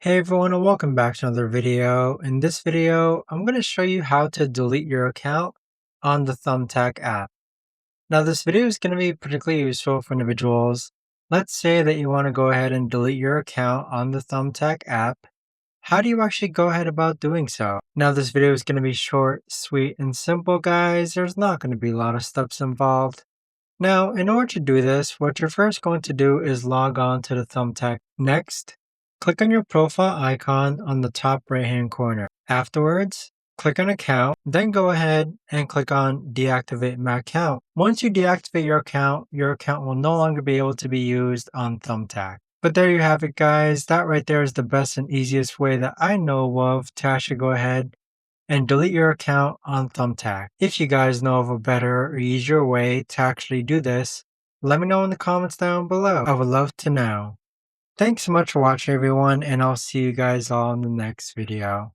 Hey everyone and welcome back to another video. In this video, I'm going to show you how to delete your account on the Thumbtack app. Now this video is going to be particularly useful for individuals. Let's say that you want to go ahead and delete your account on the Thumbtack app. How do you actually go ahead about doing so? Now this video is going to be short, sweet, and simple guys. There's not going to be a lot of steps involved. Now, in order to do this, what you're first going to do is log on to the Thumbtack. Next, click on your profile icon on the top right hand corner. Afterwards, click on account, then go ahead and click on deactivate my account. Once you deactivate your account will no longer be able to be used on Thumbtack. But there you have it guys, that right there is the best and easiest way that I know of to actually go ahead and delete your account on Thumbtack. If you guys know of a better or easier way to actually do this, let me know in the comments down below. I would love to know. Thanks so much for watching everyone, and I'll see you guys all in the next video.